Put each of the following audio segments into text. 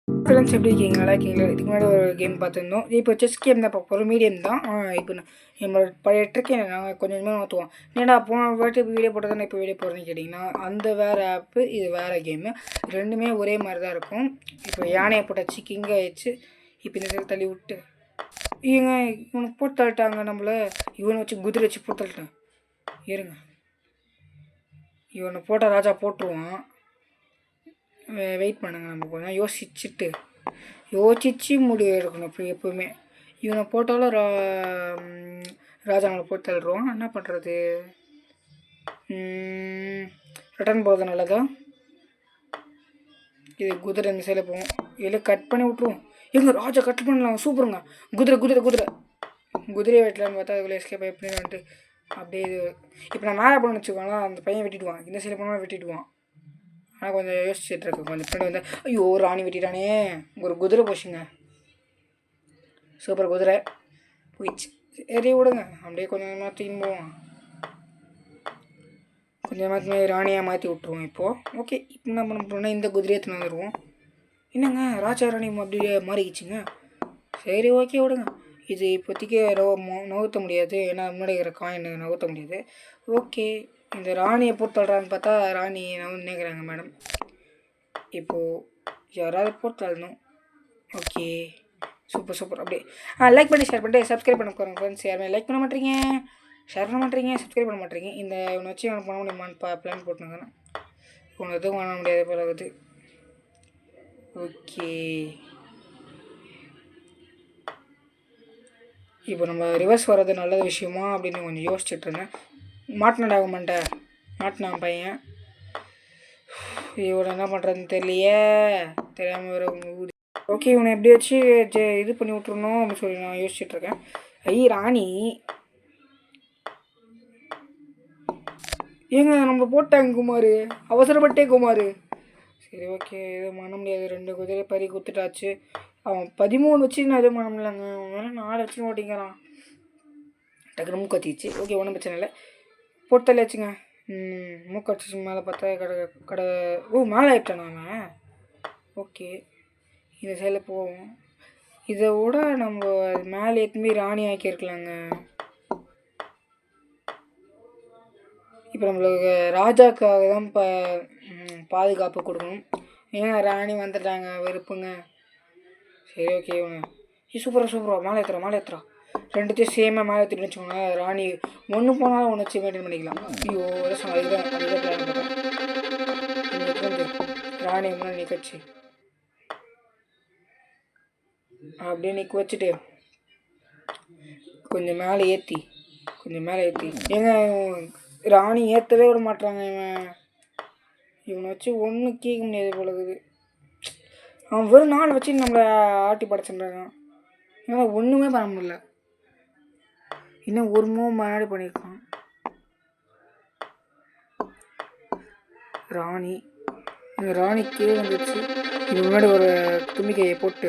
Friends எப்படி இருக்கீங்க? நல்லா இருக்கீங்களா? இதுக்கு முன்னாடி ஒரு கேம் பார்த்துருந்தோம். இப்போ செஸ் கேம் தான் பார்க்க போகிறோம். மீடியம் தான். இப்போ நம்மளோட பழைய ட்ரிக்கை நாங்கள் கொஞ்சம் கொஞ்சமாக மாற்றுவோம். ஏன்னா போன வாட்டி வீடியோ போட்டதானே இப்போ வீடியோ போடுறேன்னு கேட்டிங்கன்னா, அந்த வேறு ஆப்பு, இது வேறு கேமு. ரெண்டுமே ஒரே மாதிரி தான் இருக்கும். இப்போ யானையை போட்டாச்சு, கிங்கை ஆயிடுச்சு. இப்போ இந்த சைடு தள்ளி விட்டு இவங்க இவனுக்கு போட்டு தள்ளிட்டாங்க நம்மளை. இவனை வச்சு குதிரை வச்சு போட்டு தள்ளிட்டேன். ஏறுங்க, இவனை போட்டால் ராஜா போட்டுருவான். வெயிட் பண்ணுங்க, நம்ம கொஞ்சம் யோசிச்சு முடிவு எடுக்கணும். இப்போ எப்போவுமே இவனை போட்டாலும் ராஜா நம்மளை போட்டு தள்ளுருவான். என்ன பண்ணுறது? ரிட்டர்ன் போகிறது நல்லதா? இது குதிரை இந்த சைடில் போவோம். இதில் கட் பண்ணி விட்ருவோம். எங்கே ராஜா கட் பண்ணலாம். சூப்பருங்க. குதிரையை வெட்டலான்னு பார்த்தா அதுக்குள்ளே எஸ்கேப் எப்படி வந்துட்டு அப்படியே இது. இப்போ நான் மேலே போகணும்னு வச்சுக்கோங்களேன், அந்த பையன் வெட்டிடுவான். இந்த சைடில் போனால் வெட்டிடுவான். ஆனால் கொஞ்சம் யோசிச்சுட்டு இருக்கேன். கொஞ்சம் பின்னாடி வந்து ஐயோ ராணி வெட்டிட்டானே. ஒரு குதிரை போச்சுங்க. சூப்பர், குதிரை போயிடுச்சு. சரி விடுங்க, அப்படியே கொஞ்சம் மாற்றின்னு போவோம். கொஞ்சம் மாற்றி ராணியாக மாற்றி விட்ருவோம். இப்போது ஓகே. இப்போ என்ன பண்ண போகிறோம்னா இந்த குதிரையை வந்துடுவோம். என்னங்க ராஜா ராணி அப்படியே மாறிக்கிச்சுங்க. சரி ஓகே விடுங்க. இது இப்போதைக்கு நகர்த்த முடியாது, ஏன்னா முன்னாடி இருக்கிற காயின் நகர்த்த முடியாது. ஓகே, இந்த ராணியை போட்டு தள்ளுறான்னு பார்த்தா ராணி நான் நினைக்கிறாங்க மேடம். இப்போது யாராவது போட்டு தள்ளணும். Okay, super. அப்படியே லைக் பண்ணி ஷேர் பண்ணிட்டு சப்ஸ்கிரைப் பண்ண போகிறேன் ஃப்ரெண்ட்ஸ். யாருமே லைக் பண்ண மாட்டேறீங்க, ஷேர் பண்ண மாட்டேறீங்க, சப்ஸ்கிரைப் பண்ண மாட்டேறீங்க. இந்த இவனை வச்சு அவனை பண்ண முடியுமான்னு பிளான் போட்டுருங்க. உனக்கு எதுவும் பண்ண முடியாது போல இருக்குது. ஓகே, இப்போ நம்ம ரிவர்ஸ் வர்றது நல்ல விஷயமா அப்படின்னு கொஞ்சம் யோசிச்சுட்டு இருந்தேன். மாட்டினான் பையன். இவனை என்ன பண்ணுறதுன்னு தெரியலையே, தெரியாமல் வேறு ஊதி. ஓகே, இவனை எப்படி வச்சு இது பண்ணி விட்ருணும் அப்படின்னு சொல்லி நான் யோசிச்சுட்ருக்கேன். ராணி ஏங்க நம்ம போட்டாங்க குமார், அவசரப்பட்டே குமார். சரி ஓகே, எதுவும் பண்ண முடியாது. 2 குதிரை பறி குத்துட்டாச்சு. அவன் 13 வச்சு நான் எதுவும் பண்ண முடியலங்க. அவன் மேலே 4 வச்சு ஓட்டிங்கிறான். டக்குனு மூக்கு கத்திச்சு. ஓகே, ஒன்றும் பிரச்சனை இல்லை. போட்டு தள்ளியாச்சுங்க. மூக்கு கடிச்சு மேலே பார்த்தா கடை மேலே ஆயிட்டான் அவன். ஓகே, இந்த சைடில் போவோம். இதை விட நம்ம மேலே ஏற்றுமே ராணி ஆக்கியிருக்கலாங்க. இப்போ நம்மளுக்கு ராஜாக்காக தான் பாதுகாப்பு கொடுக்கணும். ஏங்க ராணி வந்துட்டாங்க, வெறுப்புங்க. சரி ஓகே, இவங்க சூப்பராக மேலே ஏற்றுறோம். ரெண்டுத்தையும் சேமாக மேலே ஏற்றிட்டு வச்சுக்கோங்க. ராணி ஒன்று போனாலும் ஒன்று வச்சு மெயின்டைன் பண்ணிக்கலாம். ஐயோ அதுதான் பிளான் பண்ணுறேன். ராணி முன்னாடி நிற்கச்சு அப்படியே நிற்க வச்சுட்டு கொஞ்சம் மேலே ஏற்றி ஏங்க ராணி ஏற்றவே விட மாட்டாங்க. இவனை வச்சு ஒன்றும் கேட்க முடியாது போல இருக்குது. அவன் வெறும் 4 வச்சு நம்மளை ஆட்டி படைச்சுட்டாங்க. ஏன்னா ஒன்றுமே பண்ண முடியல. இன்னும் ஒரு மூவ் முன்னாடி பண்ணியிருக்கான். ராணி கீழே வந்துச்சு. இது முன்னாடி ஒரு தும்பிக்கையை போட்டு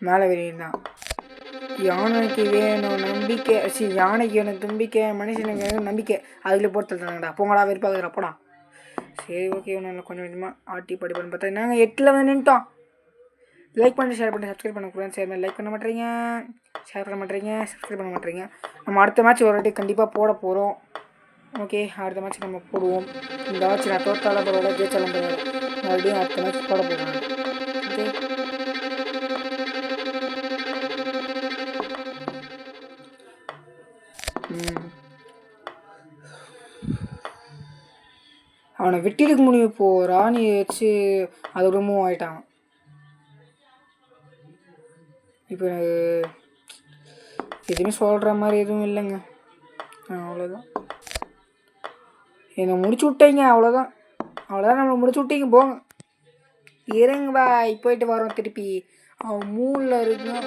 மேலே வெளியிட்டான். யானைக்கு வேணும் நம்பிக்கை, யானைக்கு வேணும் தும்பிக்கை, மனுஷனுக்கு வேணும் நம்பிக்கை. அதில் போட்டு தள்ளுறாங்கடா. போங்கடா, வெறுப்பாகுதுடா போடா. சரி ஓகே, இவனை கொஞ்சம் கொஞ்சமாக ஆட்டி படி பண்ணி பார்த்தா நாங்கள் 8ல் வந்து நின்ட்டோம். லைக் பண்ணி ஷேர் பண்ணி சப்ஸ்கிரைப் பண்ண ஃப்ரெண்ட்ஸ். யாருமே லைக் பண்ண மாட்டேறீங்க, ஷேர் பண்ண மாட்டேறீங்க, சப்ஸ்கிரைப் பண்ண மாட்டேறீங்க. நம்ம அடுத்த மேட்ச் ஒரு வாட்டி கண்டிப்பாக போட போகிறோம். ஓகே, அடுத்த மேட்ச் நம்ம போடுவோம். இந்த மேட்ச் நான் தோத்தாலும் பரவாயில்ல, ஜெயிச்சாலும் பரவாயில்ல, மறுபடியும் அடுத்த மேட்ச் போட போகிறேன். ஓகே, அவனை வெட்டிடுக்க முடியும். இப்போது ராணி வச்சு அதோட மூவ் ஆகிட்டான். இப்போ எதுவுமே சொல்கிற மாதிரி எதுவும் இல்லைங்க. அவ்வளோதான், என்னை முடிச்சு விட்டீங்க. அவ்வளோதான் நம்மளை முடிச்சு விட்டீங்க. போங்க, இருங்க பாய், போயிட்டு வரோம் திருப்பி. அவன் 3ல் இருக்கான்,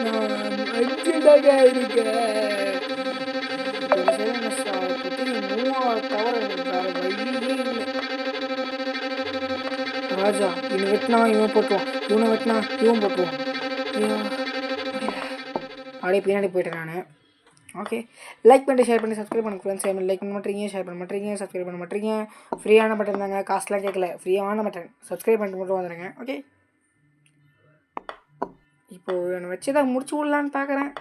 நான் 5தாக இருக்கேன். ராஜா இவனை வெட்டினா இவன் போட்டுருவான், இவனை வெட்டினா இவன் போட்டுருவான். அப்படியே பின்னாடி போயிட்டேன் நான். ஓகே, லைக் பண்ணிட்டு ஷேர் பண்ணி சப்ஸ்கிரைப் பண்ண ஃப்ரெண்ட்ஸ். லைக் பண்ண மாட்டேறீங்க, ஷேர் பண்ண மாட்டேறீங்க, சப்ஸ்கிரைப் பண்ண மாட்டேறீங்க. ஃப்ரீயான பட்டன் தாங்க, காசுலாம் கேட்கல, ஃப்ரீயான பட்டன். சப்ஸ்கிரைப் பண்ணிட்டு மட்டும் வந்துடுங்க. ஓகே. இப்போது என்னை வச்சு தான் முடிச்சு விடலான்னு பார்க்குறேன்.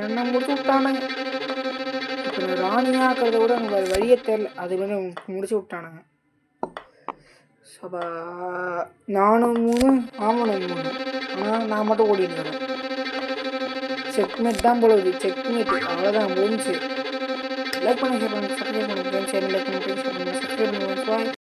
என்ன முடிச்சு விட்டானுங்க. இப்போ நான் ராணியாக இருக்கிறத விட எனக்கு அது வழியே தெரில. அது வந்து முடிச்சு விட்டானுங்க. சபா 4-3 ஆமாம் 3. ஆனால் நான் மட்டும் ஓடிட்டு வரேன். செக்மேட் தான் போல இருக்குது. செக்மேட் அவ்வளோதான் முடிஞ்சு. லைக் பண்ணி ஷேர் பண்ணி சப்ஸ்கிரைப் பண்ணுங்க. லைக் பண்ணி சப்ஸ்கிரைப் பண்ணுங்க.